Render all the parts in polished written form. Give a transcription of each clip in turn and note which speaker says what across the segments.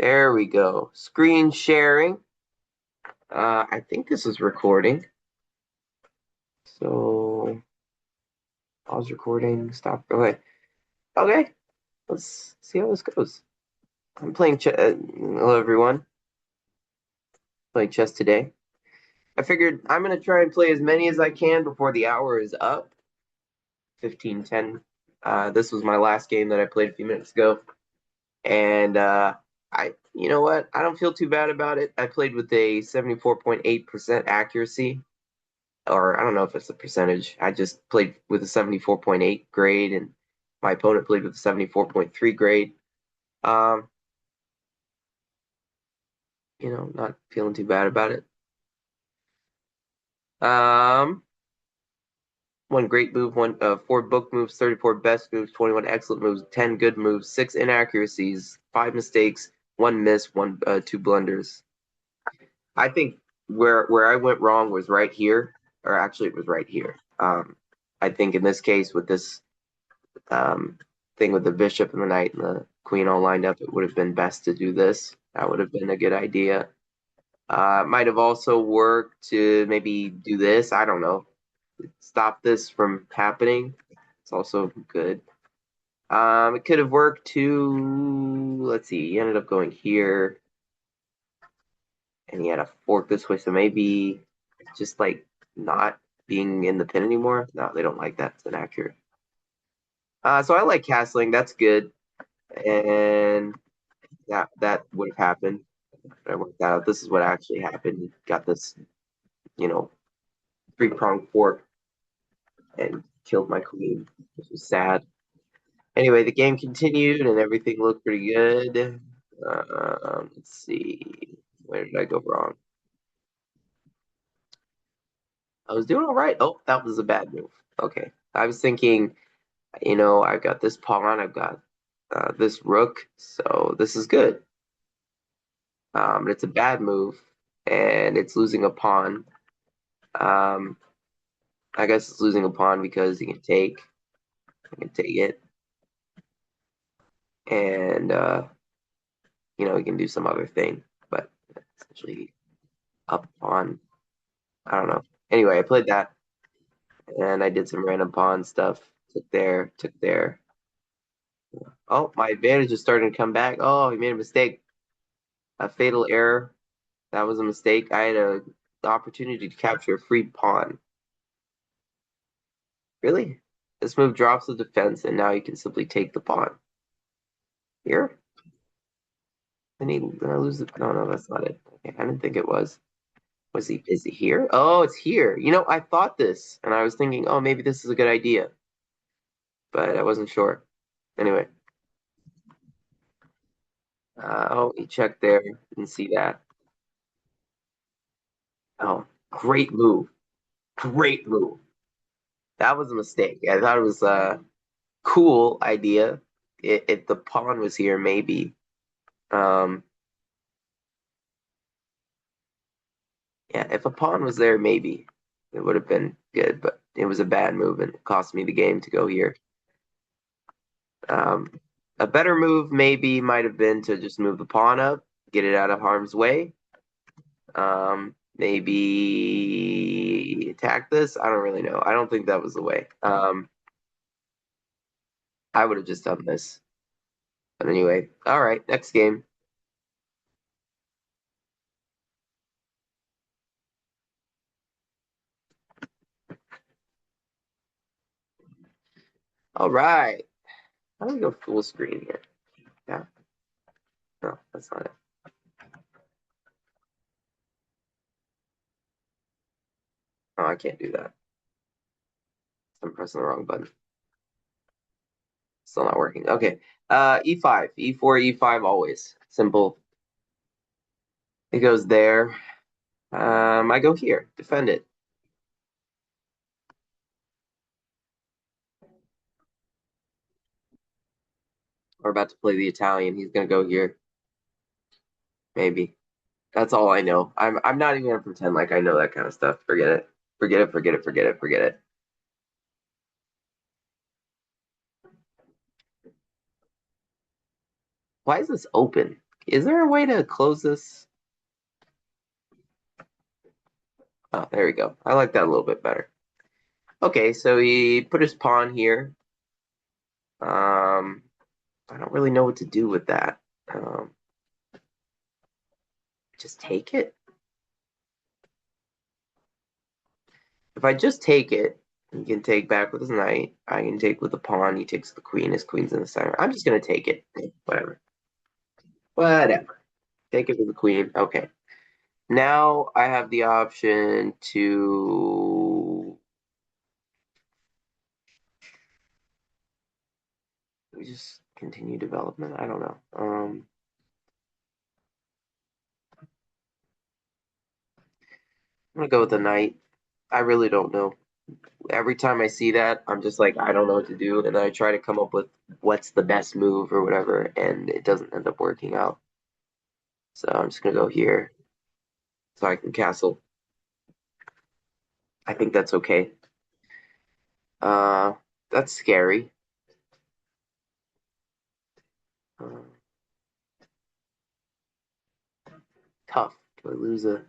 Speaker 1: There we go. Screen sharing. I think this is recording. So pause recording. Stop. Okay. Okay. Let's see how this goes. I'm playing chess. Hello, everyone. Playing chess today. I figured I'm gonna try and play as many as I can before the hour is up. 15:10. This was my last game that I played a few minutes ago, and you know what? I don't feel too bad about it. I played with a 74.8% accuracy, or I don't know if it's a percentage. I just played with a 74.8 grade, and my opponent played with a 74.3 grade. Um, not feeling too bad about it. Um, one great move, four book moves, 34 best moves, 21 excellent moves, 10 good moves, six inaccuracies, five mistakes, one miss, two blunders. I think where I went wrong was right here, or actually it was right here. I think in this case with this um, thing with the bishop and the knight and the queen all lined up, it would have been best to do this. That would have been a good idea. Might have also worked to maybe do this. I don't know. Stop this from happening. It's also good. It could have worked to, let's see, he ended up going here and he had a fork this way. So maybe just like not being in the pin anymore. No, they don't like that. It's inaccurate. So I like castling. That's good. And that would have happened. I worked out. This is what actually happened. Got this, you know, three-pronged fork and killed my queen, which was sad. Anyway, the game continued and everything looked pretty good. Let's see. Where did I go wrong? I was doing all right. Oh, that was a bad move. Okay. I was thinking, I've got this pawn, I've got this rook, so this is good. It's a bad move, and it's losing a pawn. Um, I guess it's losing a pawn because I can take it, and he can do some other thing, but essentially up pawn. I don't know. Anyway, I played that, and I did some random pawn stuff. Took there, took there. Oh, my advantage is starting to come back. Oh, he made a mistake. A fatal error. That was a mistake. I had the opportunity to capture a free pawn. Really? This move drops the defense, and now you can simply take the pawn. Here? Then I lose the. No, no, that's not it. Okay, I didn't think it was. Is he here? Oh, it's here. I thought this, and I was thinking, oh, maybe this is a good idea, but I wasn't sure. Anyway, oh, he checked there. Didn't see that. Oh, great move. Great move. That was a mistake. I thought it was a cool idea. If the pawn was here, maybe. Um, yeah, if a pawn was there, maybe it would have been good, but it was a bad move and it cost me the game to go here. Um, a better move maybe might have been to just move the pawn up, get it out of harm's way. Maybe attack this. I don't really know. I don't think that was the way. I would have just done this. But anyway, all right, next game. All right. How do we go full screen here? Yeah. No, that's not it. Oh, I can't do that. I'm pressing the wrong button. Still not working. Okay. E5, E4, E5 always. Simple. It goes there. I go here. Defend it. We're about to play the Italian. He's gonna go here. Maybe. That's all I know. I'm not even gonna pretend like I know that kind of stuff. Forget it. Forget it, forget it, forget it, forget it. Why is this open? Is there a way to close this? Oh, there we go. I like that a little bit better. Okay, so he put his pawn here. I don't really know what to do with that. Just take it. If I just take it, he can take back with his knight. I can take with the pawn. He takes the queen. His queen's in the center. I'm just gonna take it. Whatever. Whatever. Take it with the queen. Okay. Now I have the option to just continue development. I don't know. I'm gonna go with the knight. I really don't know. Every time I see that, I'm just like, I don't know what to do, and I try to come up with what's the best move or whatever, and it doesn't end up working out. So I'm just gonna go here so I can castle. I think that's okay. Uh, that's scary. Uh, tough. Do I lose a?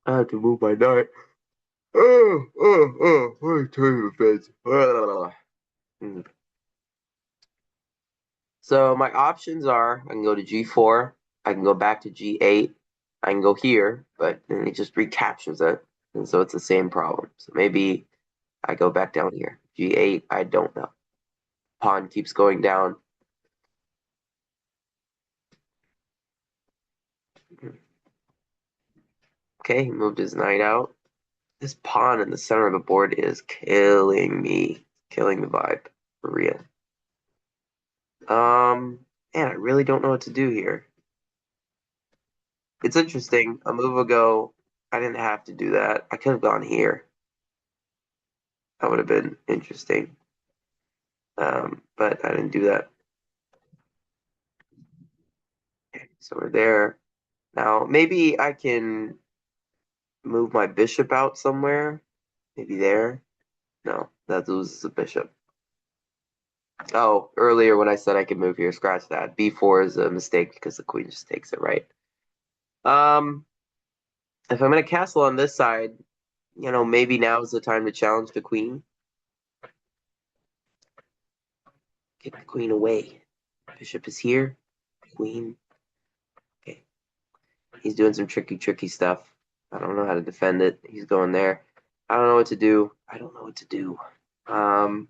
Speaker 1: I have to move my knight. What a turn of events. So my options are I can go to G4, I can go back to G8, I can go here, but then it just recaptures it. And so it's the same problem. So maybe I go back down here. G8, I don't know. Pawn keeps going down. Okay, he moved his knight out. This pawn in the center of the board is killing me. Killing the vibe. For real. Man, I really don't know what to do here. It's interesting. A move ago, I didn't have to do that. I could have gone here. That would have been interesting. But I didn't do that. Okay, so we're there. Now, maybe I can move my bishop out somewhere. Maybe there. No, that loses the bishop. Oh, earlier when I said I could move here, scratch that. B4 is a mistake because the queen just takes it, right? Um, if I'm gonna castle on this side, maybe now is the time to challenge the queen. Get the queen away. Bishop is here. Queen. Okay. He's doing some tricky stuff. I don't know how to defend it. He's going there. I don't know what to do. I don't know what to do. Um,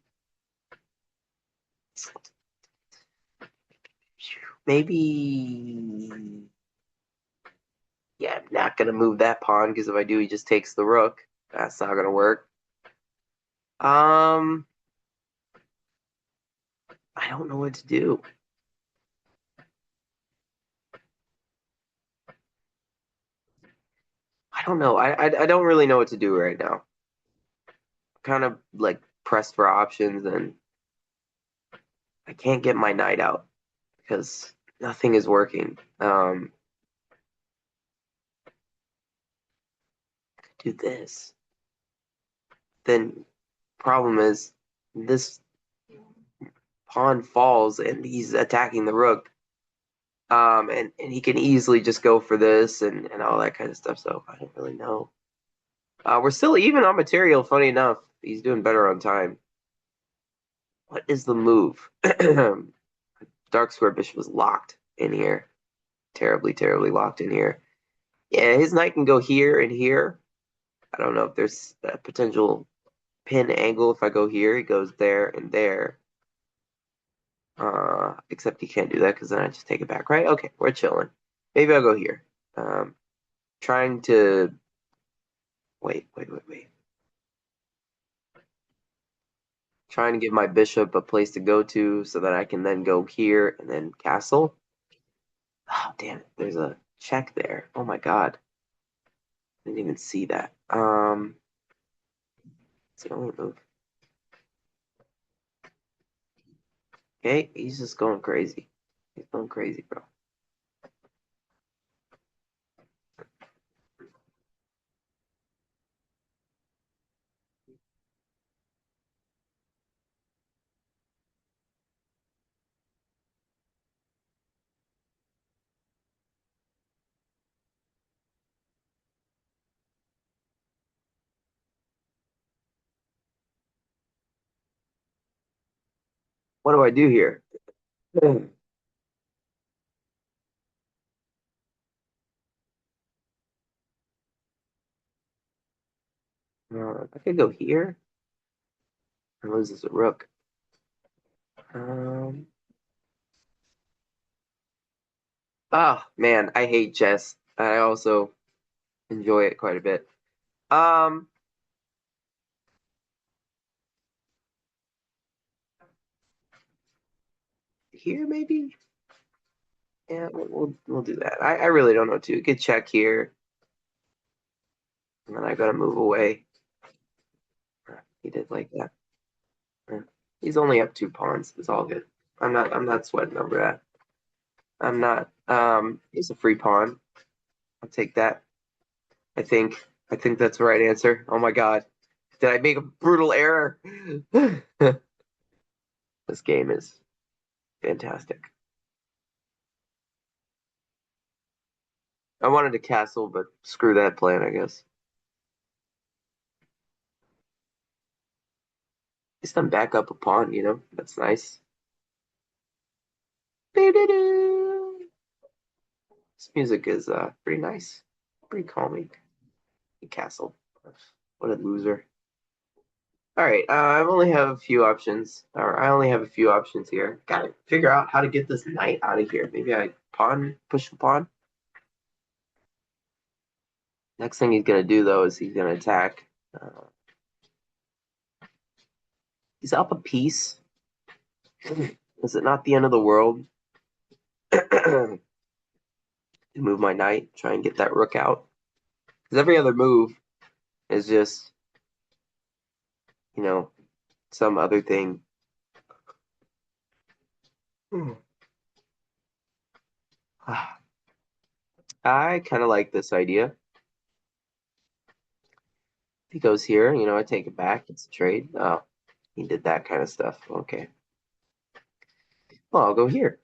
Speaker 1: maybe. Yeah, I'm not gonna move that pawn because if I do, he just takes the rook. That's not gonna work. Um, I don't know what to do. I don't know. I don't really know what to do right now. Kind of like pressed for options, and I can't get my knight out because nothing is working. Do this. Then problem is this pawn falls and he's attacking the rook. And he can easily just go for this and all that kind of stuff. So I don't really know. We're still even on material. Funny enough, he's doing better on time. What is the move? Dark square bishop was locked in here. Terribly locked in here. Yeah, his knight can go here and here. I don't know if there's a potential pin angle. If I go here, he goes there and there. Except he can't do that because then I just take it back, right? Okay, we're chilling. Maybe I'll go here. Um, trying to wait. Trying to give my bishop a place to go to so that I can then go here and then castle. Oh, damn it. There's a check there. Oh my God. Didn't even see that. It's the only move. Okay, he's just going crazy. He's going crazy, bro. What do I do here? I could go here and lose as a rook. Um, oh man, I hate chess. I also enjoy it quite a bit. Um, Here maybe. Yeah, we'll do that. I really don't know too. Good check here, and then I gotta move away. He did like that. Yeah. He's only up 2 pawns. It's all good. I'm not sweating over that. I'm not. He's a free pawn. I'll take that. I think. I think that's the right answer. Oh my God. Did I make a brutal error? This game is fantastic. I wanted a castle, but screw that plan, I guess. At least I'm back up a pawn, you know? That's nice. This music is pretty nice. Pretty calming. Castle. What a loser. All right, I only have a few options, or I only have a few options here. Gotta figure out how to get this knight out of here. Maybe I push the pawn. Next thing he's gonna do though is he's gonna attack. Uh, he's up a piece. Is it not the end of the world? Move my knight, try and get that rook out. Because every other move is just, you know, some other thing. I kind of like this idea. He goes here, you know, I take it back. It's a trade. Oh, he did that kind of stuff. Okay. Well, I'll go here.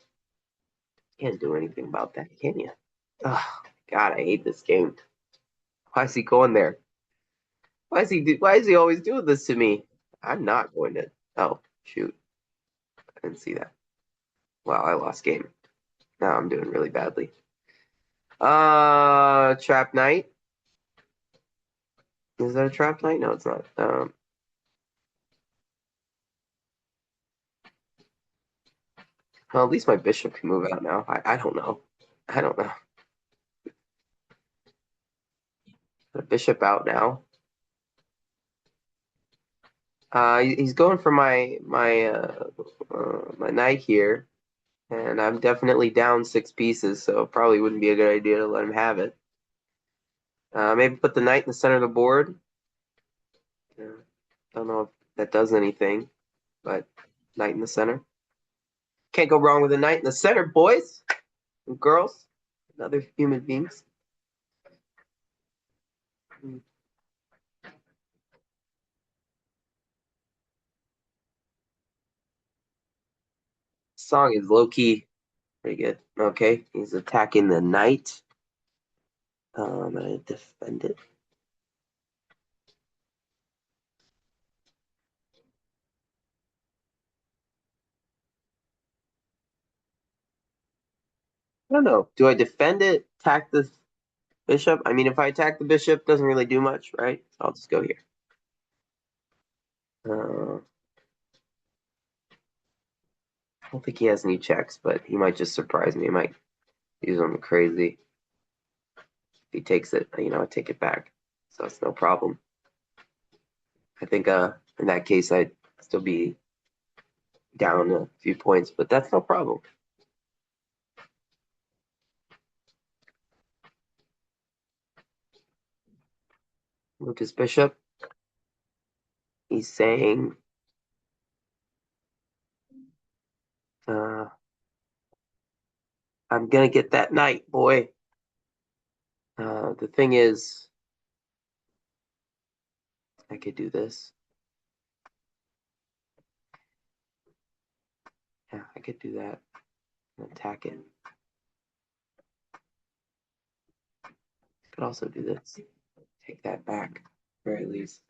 Speaker 1: Can't do anything about that, can you? Oh, God, I hate this game. Why is he going there? Why is he always doing this to me? I'm not going to. Oh, shoot. I didn't see that. Wow, I lost game. Now I'm doing really badly. Trap Knight. Is that a Trap Knight? No, it's not. Well, at least my bishop can move out now. I don't know. I don't know. The bishop out now. He's going for my knight here, and I'm definitely down 6 pieces, so probably wouldn't be a good idea to let him have it. Maybe put the knight in the center of the board. Don't know if that does anything, but knight in the center. Can't go wrong with a knight in the center, boys and girls and other human beings. Song is low key. Pretty good. Okay, he's attacking the knight. I'm gonna defend it. I don't know. Do I defend it? Attack the bishop? I mean, if I attack the bishop, it doesn't really do much, right? So I'll just go here. I don't think he has any checks, but he might just surprise me. He might use them crazy. If he takes it, you know, I take it back. So it's no problem. I think in that case I'd still be down a few points, but that's no problem. Lucas Bishop, he's saying uh, I'm gonna get that knight, boy. The thing is, I could do this. Yeah, I could do that and attack it. Could also do this. Take that back, very least.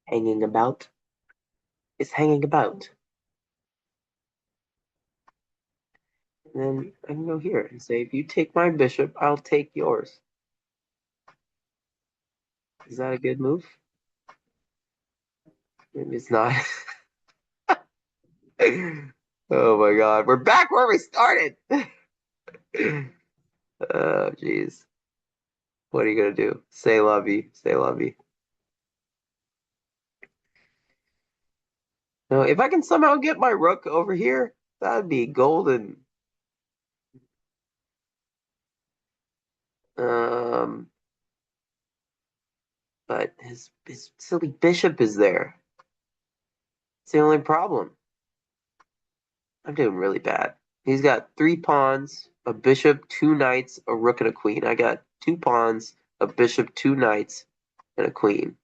Speaker 1: Hanging about is hanging about. And then I can go here and say, if you take my bishop, I'll take yours. Is that a good move? Maybe it's not. Oh my God, we're back where we started. Oh jeez, what are you gonna do? Say lovey, say lovey. No, if I can somehow get my rook over here, that'd be golden. Um, but his silly bishop is there. It's the only problem. I'm doing really bad. He's got 3 pawns, a bishop, 2 knights, a rook, and a queen. I got 2 pawns, a bishop, 2 knights, and a queen.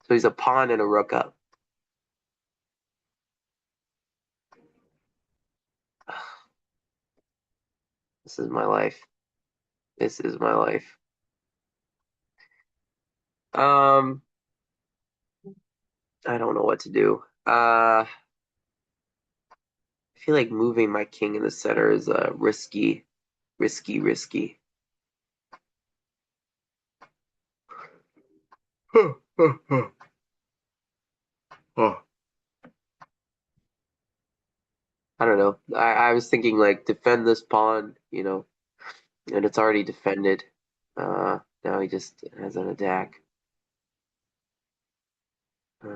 Speaker 1: So he's a pawn and a rook up. This is my life. This is my life. Um, I don't know what to do. I feel like moving my king in the center is risky, risky, risky. I don't know. I was thinking like defend this pawn, and it's already defended. Now he just has an attack. Uh,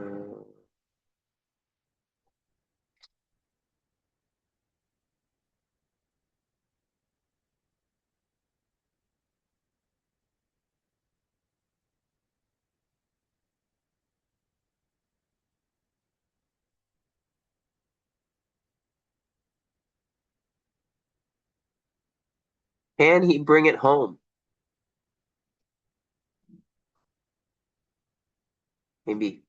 Speaker 1: can he bring it home? Maybe,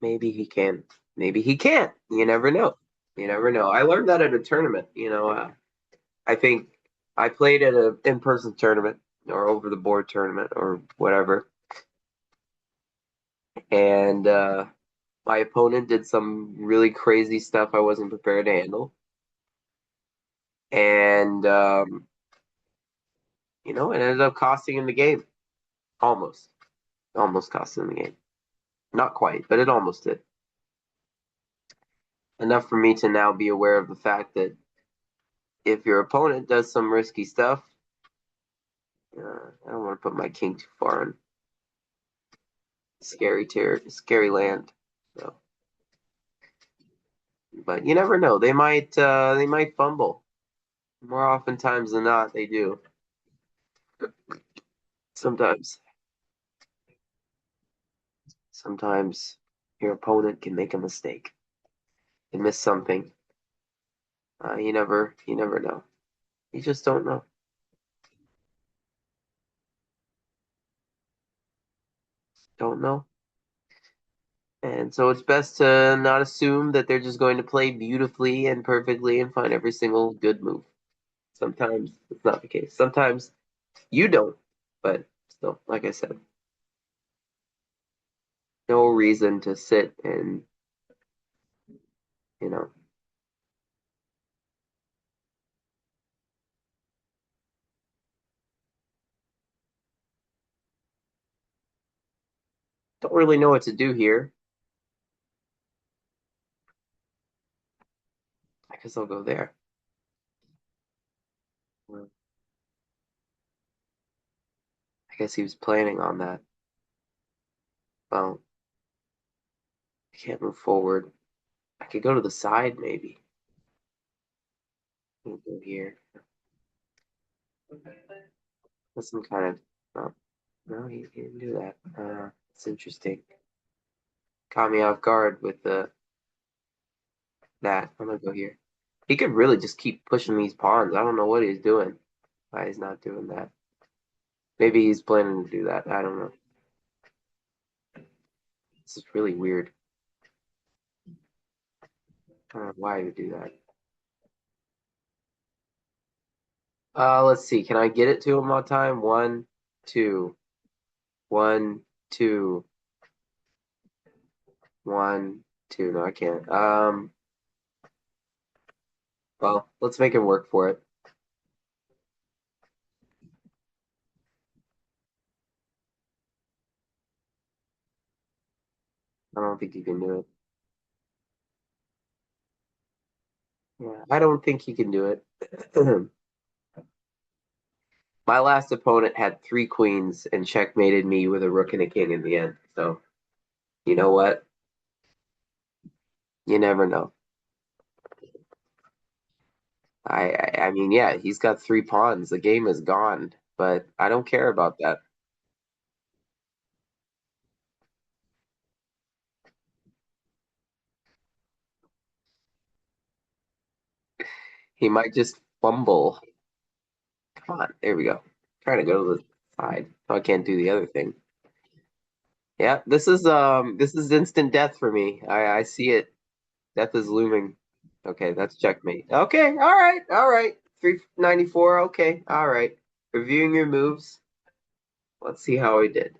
Speaker 1: maybe he can. Maybe he can't. You never know. You never know. I learned that at a tournament. I think I played at an in-person tournament or over-the-board tournament or whatever, and my opponent did some really crazy stuff I wasn't prepared to handle, and it ended up costing him the game. Almost, almost cost him the game. Not quite, but it almost did. Enough for me to now be aware of the fact that if your opponent does some risky stuff, I don't want to put my king too far in scary land. So, but you never know. They might fumble. More oftentimes than not, they do. Sometimes, sometimes your opponent can make a mistake and miss something. You never know. You just don't know. Don't know. And so it's best to not assume that they're just going to play beautifully and perfectly and find every single good move. Sometimes it's not the case. Sometimes you don't, but still, like I said, no reason to sit and, you know, don't really know what to do here. I guess I'll go there. Well, I guess he was planning on that. Well, I can't move forward. I could go to the side, maybe. Go here. That's some kind of. Oh, no, he didn't do that. It's interesting. Caught me off guard with that. I'm gonna go here. He could really just keep pushing these pawns. I don't know what he's doing. Why he's not doing that? Maybe he's planning to do that. I don't know. This is really weird. I don't know why he would do that. Let's see. Can I get it to him on time? One, two, one, two, one, two. No, I can't. Well, let's make him work for it. I don't think he can do it. Yeah, I don't think he can do it. My last opponent had three queens and checkmated me with a rook and a king in the end. So you know what? You never know. I mean, yeah, he's got three pawns. The game is gone, but I don't care about that. He might just fumble. Come on, there we go. Trying to go to the side. Oh, I can't do the other thing. Yeah, this is instant death for me. I see it. Death is looming. Okay, that's checkmate. Okay, all right. 394. Okay, all right. Reviewing your moves. Let's see how I did.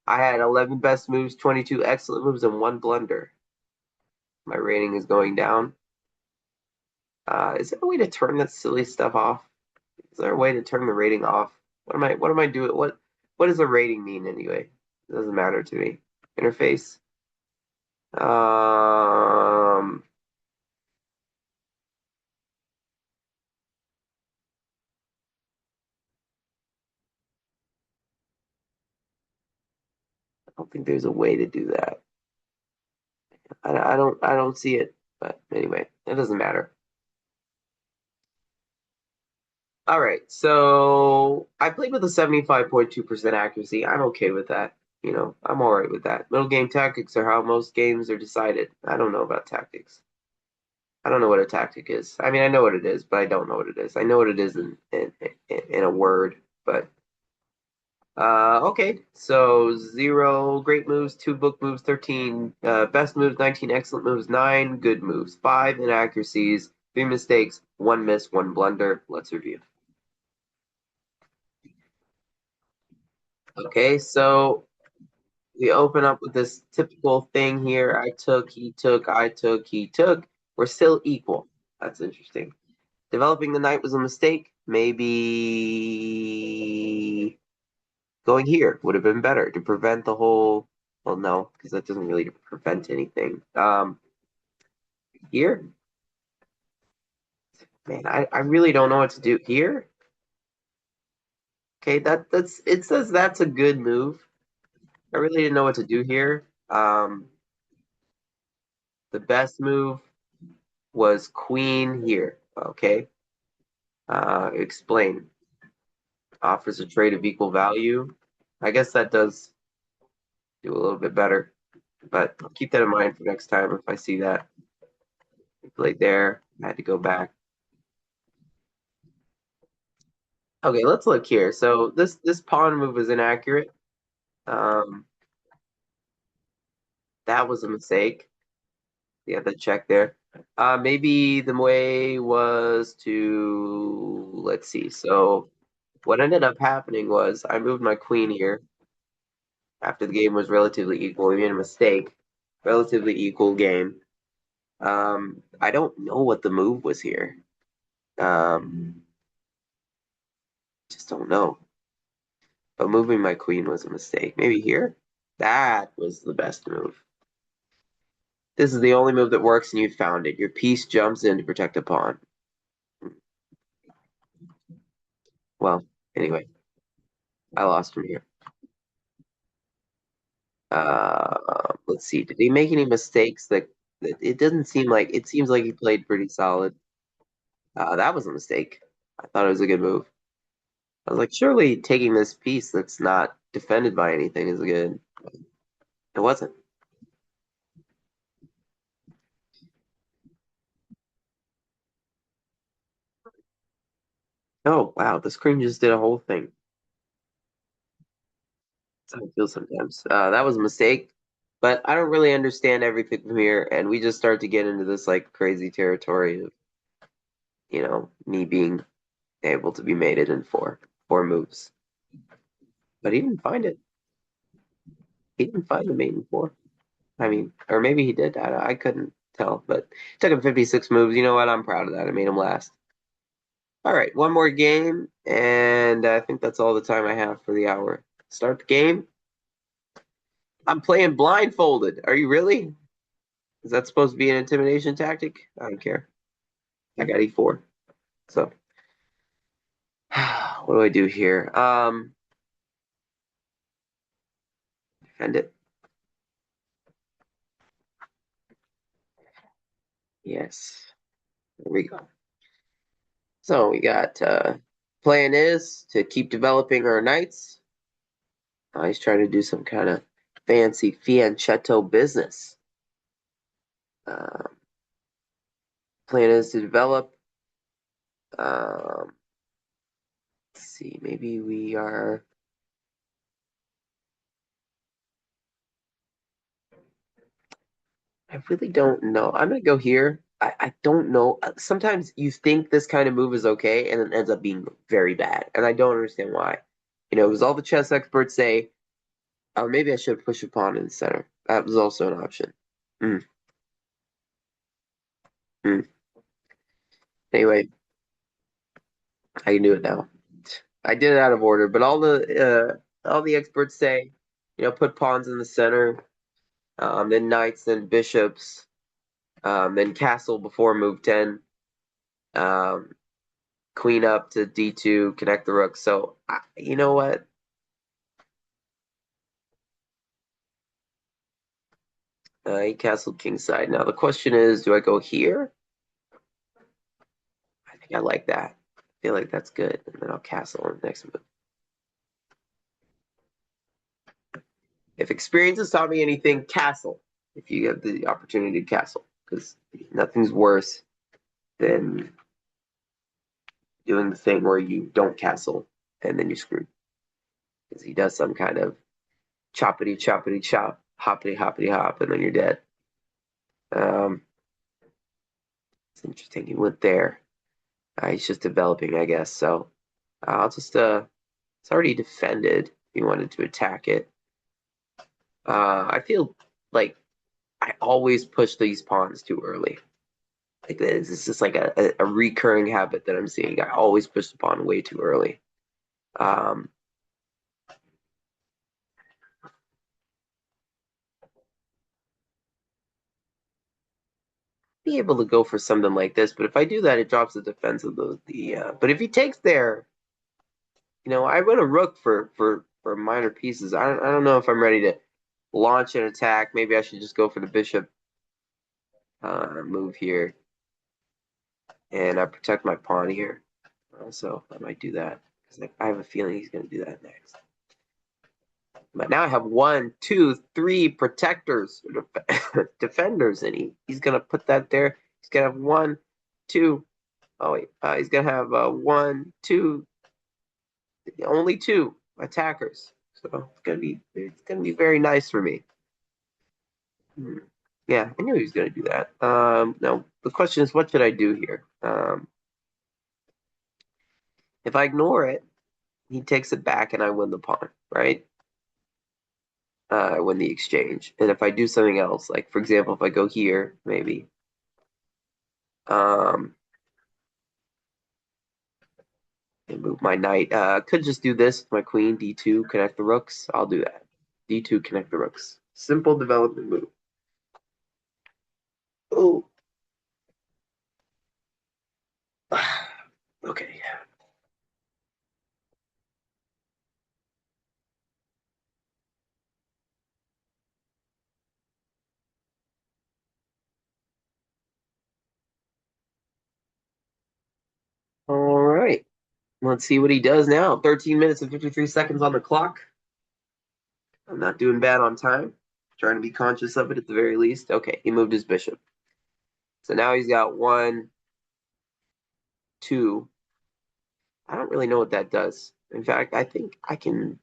Speaker 1: I had 11 best moves, 22 excellent moves, and one blunder. My rating is going down. Is there a way to turn that silly stuff off? Is there a way to turn the rating off? What am I doing? What does a rating mean anyway? It doesn't matter to me. Interface. Um, I don't think there's a way to do that. I don't see it. But anyway, it doesn't matter. All right, so I played with a 75.2% accuracy. I'm okay with that. I'm all right with that. Middle game tactics are how most games are decided. I don't know about tactics. I don't know what a tactic is. I mean, I know what it is, but I don't know what it is. I know what it is in a word, but okay. So zero great moves, two book moves, 13 best moves, 19 excellent moves, nine good moves, five inaccuracies, three mistakes, one miss, one blunder. Let's review. Okay, so we open up with this typical thing here. I took, he took, I took, he took. We're still equal. That's interesting. Developing the knight was a mistake. Maybe going here would have been better to prevent the whole. Well, no, because that doesn't really prevent anything. Here, man, I really don't know what to do here. Okay, that's it says that's a good move. I really didn't know what to do here. The best move was queen here. Okay, explain. Offers a trade of equal value. I guess that does do a little bit better. But I'll keep that in mind for next time if I see that. I played there. I had to go back. Okay, let's look here. So this pawn move is inaccurate. Um, that was a mistake. You have to check there. Maybe the way was to let's see. So what ended up happening was I moved my queen here after the game was relatively equal. We made a mistake. Relatively equal game. I don't know what the move was here. Um, just don't know. But moving my queen was a mistake. Maybe here? That was the best move. This is the only move that works and you found it. Your piece jumps in to protect a pawn. Well, anyway, I lost from here. Let's see. Did he make any mistakes that it doesn't seem like it seems like he played pretty solid. That was a mistake. I thought it was a good move. I was like, surely taking this piece that's not defended by anything is good. It wasn't. Oh, wow. The screen just did a whole thing. That's how I feel sometimes. That was a mistake, but I don't really understand everything from here, and we just start to get into this like crazy territory of, me being able to be mated in four moves. But he didn't find it. He didn't find the mate in four. I mean, or maybe he did. I couldn't tell, but it took him 56 moves. You know what? I'm proud of that. I made him last. All right, one more game, and I think that's all the time I have for the hour. Start the game. I'm playing blindfolded. Are you really? Is that supposed to be an intimidation tactic? I don't care. I got E4. So, what do I do here? Defend it. Yes. There we go. So we got plan is to keep developing our knights. He's trying to do some kind of fancy fianchetto business. Plan is to develop. Let's see, maybe we are. I really don't know. I'm gonna go here. I don't know. Sometimes you think this kind of move is okay, and it ends up being very bad, and I don't understand why. Because all the chess experts say, or maybe I should push a pawn in the center. That was also an option. Mm, mm. Anyway, I can do it now. I did it out of order, but all the experts say, put pawns in the center, then knights, then bishops, then castle before move 10, um, queen up to d2, connect the rook. So you know what? He castled kingside. Now the question is, do I go here? I think I like that. I feel like that's good, and then I'll castle in the next move. If experience has taught me anything, castle. If you have the opportunity to castle, because nothing's worse than doing the thing where you don't castle and then you're screwed. Because he does some kind of choppity choppity chop, hoppity hoppity hop, and then you're dead. It's interesting. He went there. He's just developing, I guess. So I'll just it's already defended. He wanted to attack it. I feel like I always push these pawns too early. Like this is just like a recurring habit that I'm seeing. I always push the pawn way too early. Um, be able to go for something like this, but if I do that, it drops the defense of the. But if he takes there, I win a rook for minor pieces. I don't know if I'm ready to launch an attack. Maybe I should just go for the bishop move here, and I protect my pawn here. So I might do that because I have a feeling he's going to do that next. But now I have 1, 2, 3 protectors, defenders, and he's going to put that there. He's going to have 1, 2. Oh wait, he's going to have 1, 2, only 2 attackers. So it's gonna be very nice for me. Yeah, I knew he was going to do that. Now the question is, what should I do here? If I ignore it, he takes it back, and I win the pawn, right? I win the exchange. And if I do something else, like for example, if I go here, maybe, and move my knight, could just do this with my queen, d2, connect the rooks. I'll do that. d2, connect the rooks. Simple development move. Oh, okay. All right. Let's see what he does now. 13 minutes and 53 seconds on the clock. I'm not doing bad on time. Trying to be conscious of it at the very least. Okay, he moved his bishop. So now he's got 1, 2. I don't really know what that does. In fact, I think I can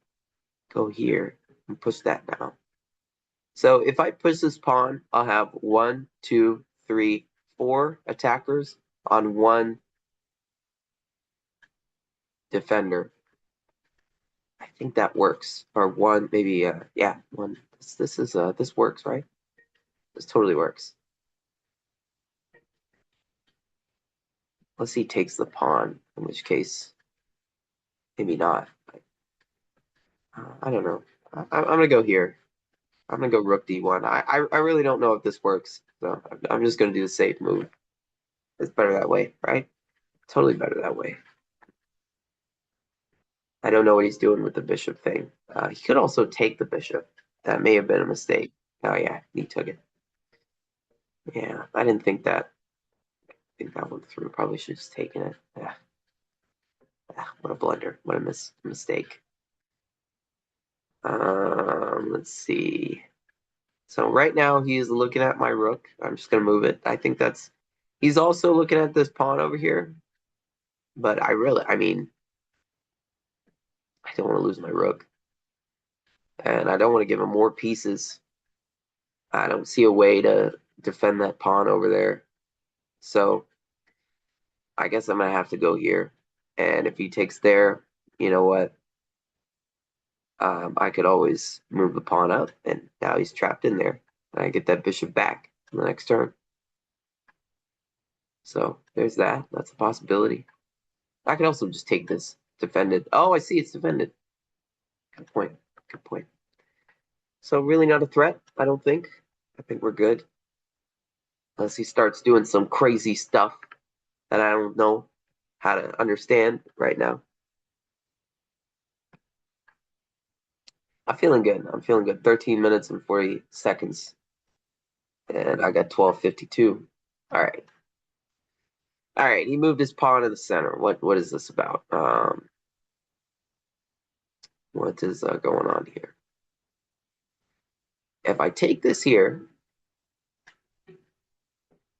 Speaker 1: go here and push that down. So if I push this pawn, I'll have 1, 2, 3, 4 attackers on 1 defender. I think that works. Or 1, maybe, yeah, 1. This works, right? This totally works. Unless he takes the pawn, in which case maybe not. I don't know. I'm gonna go here. I'm gonna go rook d1. I really don't know if this works, so I'm just gonna do the safe move. It's better that way, right? Totally better that way. I don't know what he's doing with the bishop thing. He could also take the bishop. That may have been a mistake. Oh yeah, he took it. Yeah, I didn't think that. I think that went through. Probably should have just taken it. Yeah. What a blunder. What a mistake. Let's see. So right now he's looking at my rook. I'm just gonna move it. I think that's. He's also looking at this pawn over here. But I mean, I don't want to lose my rook, and I don't want to give him more pieces. I don't see a way to defend that pawn over there. So I guess I'm gonna have to go here. And if he takes there, you know what? I could always move the pawn up, and now he's trapped in there. And I get that bishop back in the next turn. So there's that. That's a possibility. I could also just take this defended. Oh, I see it's defended. Good point. Good point. So really not a threat, I don't think. I think we're good. Unless he starts doing some crazy stuff that I don't know how to understand right now. I'm feeling good. I'm feeling good. 13 minutes and 40 seconds. And I got 12:52. All right. All right. He moved his pawn to the center. What is this about? What is going on here? If I take this here,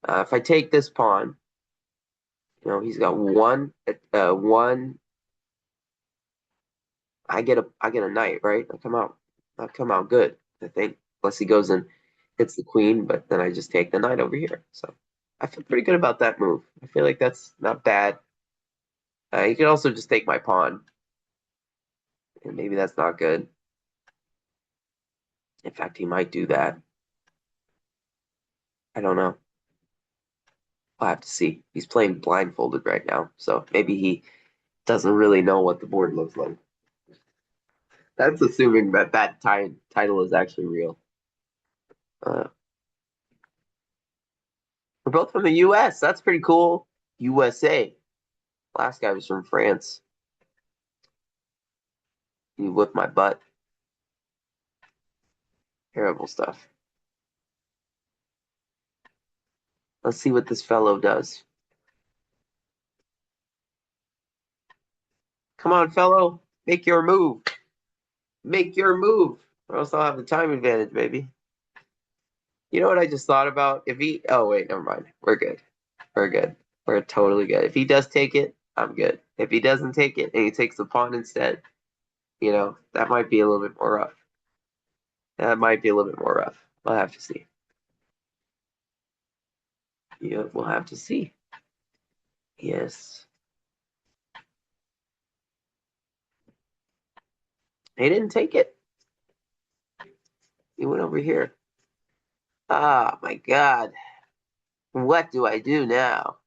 Speaker 1: if I take this pawn, he's got one. I get a knight, right? I come out good, I think. Unless he goes and hits the queen, but then I just take the knight over here. So I feel pretty good about that move. I feel like that's not bad. He could also just take my pawn, and maybe that's not good. In fact, he might do that. I don't know. I'll have to see. He's playing blindfolded right now, so maybe he doesn't really know what the board looks like. That's assuming that title is actually real. Uh, we're both from the U.S. That's pretty cool. USA. Last guy was from France. He whipped my butt. Terrible stuff. Let's see what this fellow does. Come on, fellow. Make your move. Make your move. Or else I'll have the time advantage, baby. You know what I just thought about? If he. Oh, wait, never mind. We're good. We're good. We're totally good. If he does take it, I'm good. If he doesn't take it and he takes the pawn instead, that might be a little bit more rough. That might be a little bit more rough. We'll have to see. Yeah, we'll have to see. Yes. He didn't take it. He went over here. Ah, my God. What do I do now?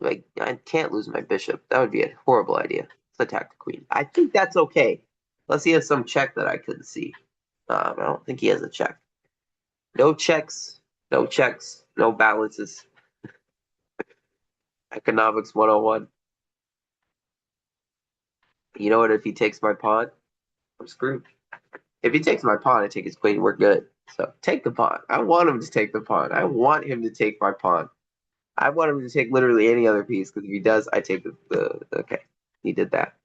Speaker 1: I can't lose my bishop. That would be a horrible idea. Let's attack the queen. I think that's okay. Unless he has some check that I couldn't see. I don't think he has a check. No checks. No checks. No balances. Economics 101. You know what? If he takes my pawn, I'm screwed. If he takes my pawn, I take his queen. We're good. So take the pawn. I want him to take the pawn. I want him to take my pawn. I want him to take literally any other piece because if he does, I take the. Okay, he did that.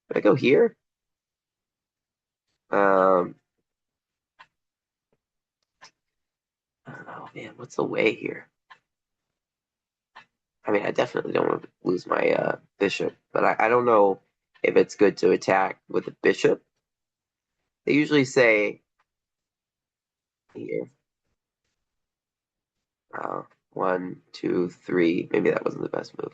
Speaker 1: Did I go here? Um, I don't know, man. What's the way here? I mean, I definitely don't want to lose my bishop, but I don't know if it's good to attack with a bishop. They usually say here, uh, 1, 2, 3. Maybe that wasn't the best move.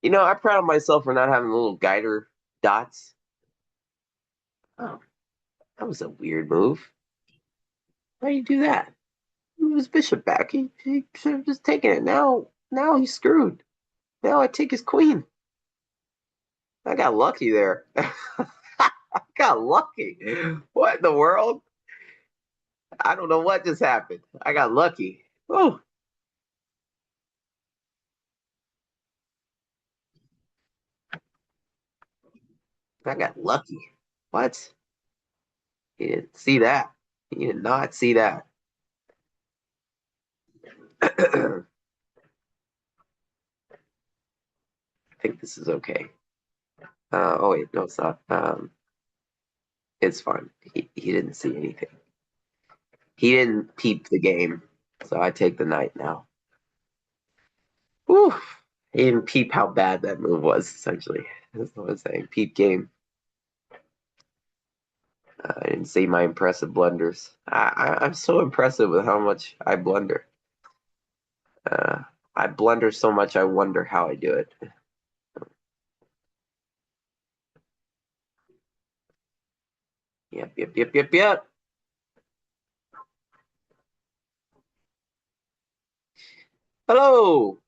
Speaker 1: I'm proud of myself for not having the little guider dots. Oh, that was a weird move. Why do you do that? Move his bishop back. He should have just taken it. Now he's screwed. Now I take his queen. I got lucky there. I got lucky. What in the world? I don't know what just happened. I got lucky. Oh, I got lucky. What? He didn't see that. He did not see that. I think this is okay. Oh wait, no, it's not. It's fine. He didn't see anything. He didn't peep the game, so I take the knight now. Whew. He didn't peep how bad that move was. Essentially, that's what I'm saying. Peep game. I didn't see my impressive blunders. I'm so impressive with how much I blunder. Uh, I blunder so much. I wonder how I do it. Yep, yep, yep, yep, yep. Hello.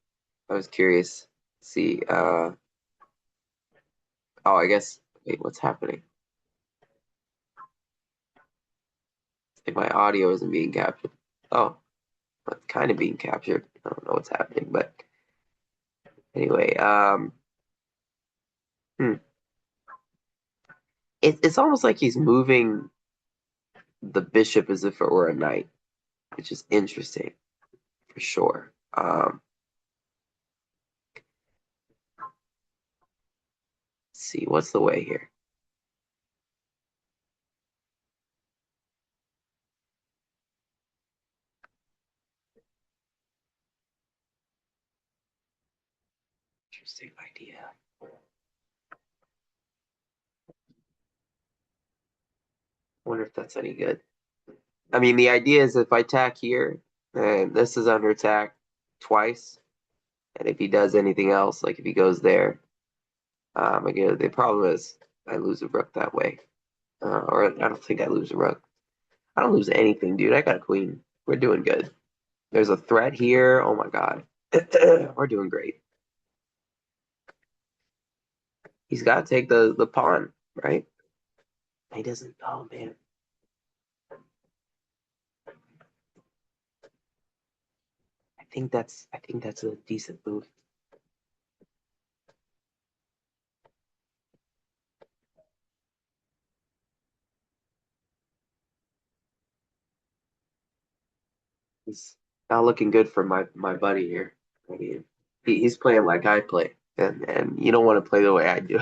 Speaker 1: I was curious. See. Oh, I guess. Wait, what's happening? Like my audio isn't being captured. Oh, it's kind of being captured. I don't know what's happening, but anyway. Hmm. It's almost like he's moving the bishop as if it were a knight, which is interesting for sure. Let's see, what's the way here? Interesting idea. Wonder if that's any good. I mean, the idea is if I attack here, and this is under attack twice, and if he does anything else, like if he goes there, again, the problem is I lose a rook that way. Or I don't think I lose a rook. I don't lose anything, dude. I got a queen. We're doing good. There's a threat here. Oh my god. We're doing great. He's got to take the pawn, right? He doesn't. Oh man. I think that's a decent move. He's not looking good for my buddy here. I mean, he's playing like I play, and you don't want to play the way I do.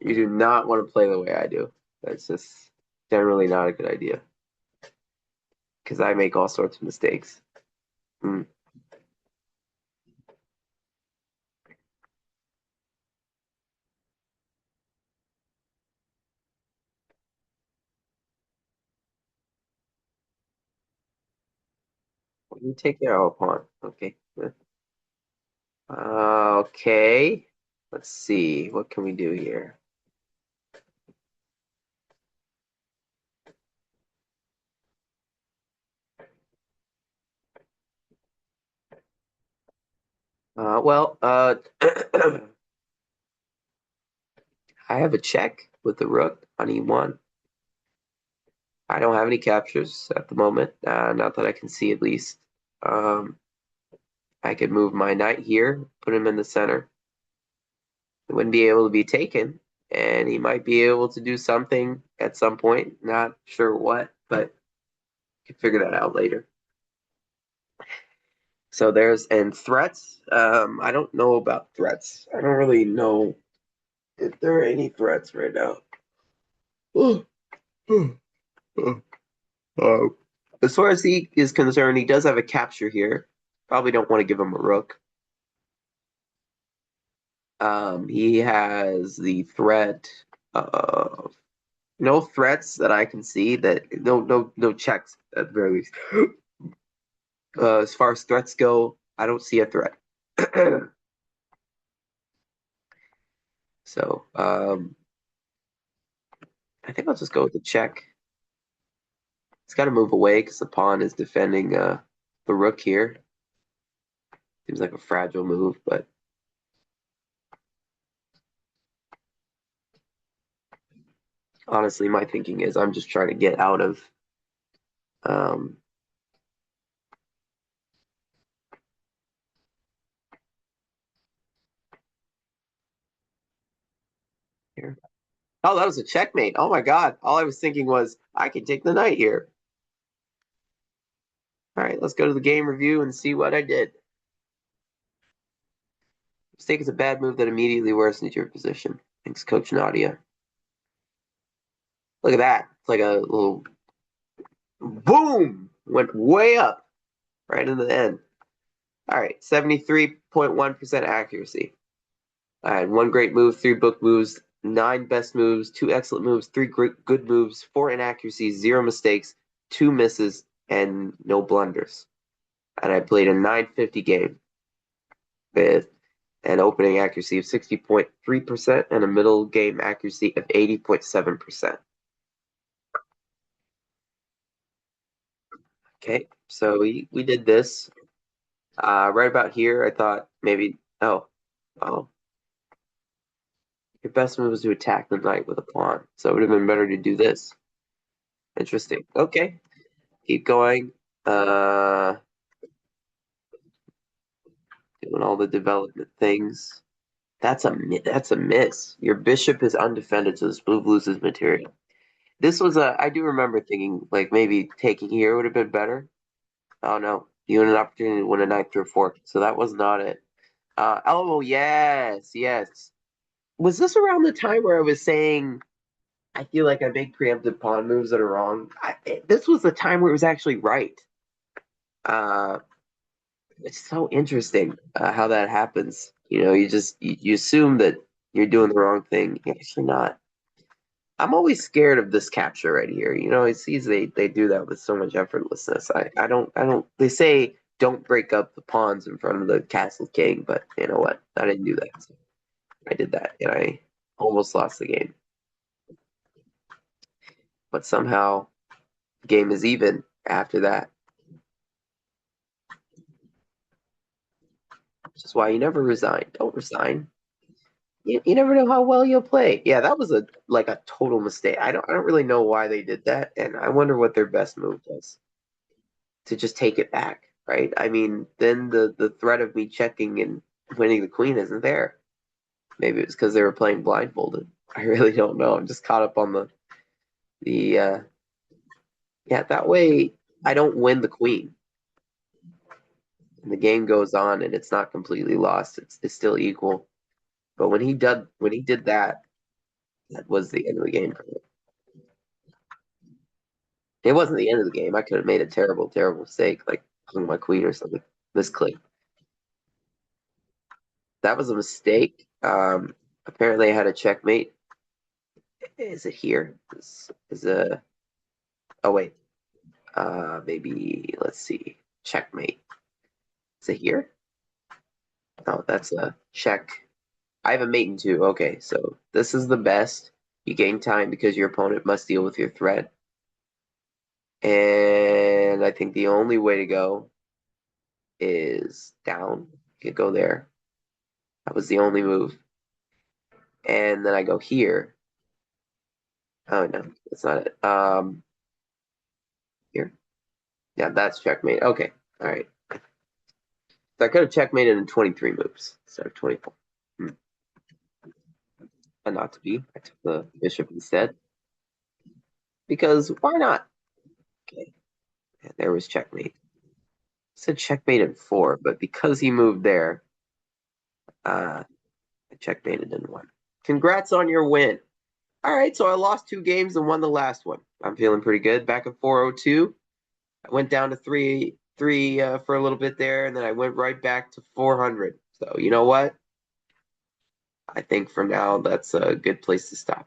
Speaker 1: You do not want to play the way I do. That's just generally not a good idea because I make all sorts of mistakes. Mm. You take care of a pawn. Okay. Okay. Let's see. What can we do here? Well, I have a check with the rook on e1. I don't have any captures at the moment, not that I can see at least. Um, I could move my knight here, put him in the center. It wouldn't be able to be taken, and he might be able to do something at some point. Not sure what, but can figure that out later. So there's and threats. I don't know about threats. I don't really know if there are any threats right now. Uh, as far as he is concerned, he does have a capture here. Probably don't want to give him a rook. He has the threat of no threats that I can see. That no checks at the very least. As far as threats go, I don't see a threat. So I think I'll just go with the check. It's got to move away because the pawn is defending the rook here. Seems like a fragile move, but honestly, my thinking is I'm just trying to get out of um, here. Oh, that was a checkmate. Oh my God. All I was thinking was I can take the knight here. All right, let's go to the game review and see what I did. Mistake is a bad move that immediately worsens your position. Thanks, Coach Nadia. Look at that. It's like a little boom. Went way up right in the end. All right, 73.1% accuracy. I had one great move, three book moves, nine best moves, two excellent moves, three great good moves, four inaccuracies, zero mistakes, two misses, and no blunders. And I played a 950 game with an opening accuracy of 60.3% and a middle game accuracy of 80.7%. Okay, so we did this. Right about here, I thought maybe, oh, your best move was to attack the knight with a pawn. So it would have been better to do this. Interesting. Okay, keep going. Uh, doing all the development things. That's a miss. Your bishop is undefended, so this move loses material. This was a. I do remember thinking like maybe taking here would have been better. Oh no, you had an opportunity to win a knight through a fork, so that was not it. Oh yes, yes. Was this around the time where I was saying I feel like I make preemptive pawn moves that are wrong? This was the time where it was actually right. Uh, it's so interesting how that happens. You know, you assume that you're doing the wrong thing. You're actually not. I'm always scared of this capture right here. You know, it sees they do that with so much effortlessness. I don't. They say don't break up the pawns in front of the castle king, but you know what? I didn't do that. So I did that, and I almost lost the game. But somehow, the game is even after that. Which is why you never resign. Don't resign. You never know how well you'll play. Yeah, that was a total mistake. I don't really know why they did that, and I wonder what their best move was to just take it back, right? I mean, then the threat of me checking and winning the queen isn't there. Maybe it's because they were playing blindfolded. I really don't know. I'm just caught up on the yeah. That way, I don't win the queen, and the game goes on, and it's not completely lost. It's still equal. But when he did that, that was the end of the game for me. It wasn't the end of the game. I could have made a terrible, terrible mistake, like hung my queen or something. Misclick. That was a mistake. Apparently, I had a checkmate. Is it here? This is a. Oh wait. Maybe let's see. Checkmate. Is it here? No, that's a check. I have a mate in two. Okay, so this is the best. You gain time because your opponent must deal with your threat. And I think the only way to go is down. You could go there. That was the only move. And then I go here. Oh no, that's not it. Here. Yeah, that's checkmate. Okay. All right. So I could have checkmated in 23 moves instead of 24. Hmm. And not to be. I took the bishop instead. Because why not? Okay. And there was checkmate. I said checkmate in 4, but because he moved there, I checkmated in 1. Congrats on your win. All right, so I lost 2 games and won the last one. I'm feeling pretty good. Back at 402. I went down to three for a little bit there, and then I went right back to 400. So you know what? I think for now that's a good place to stop.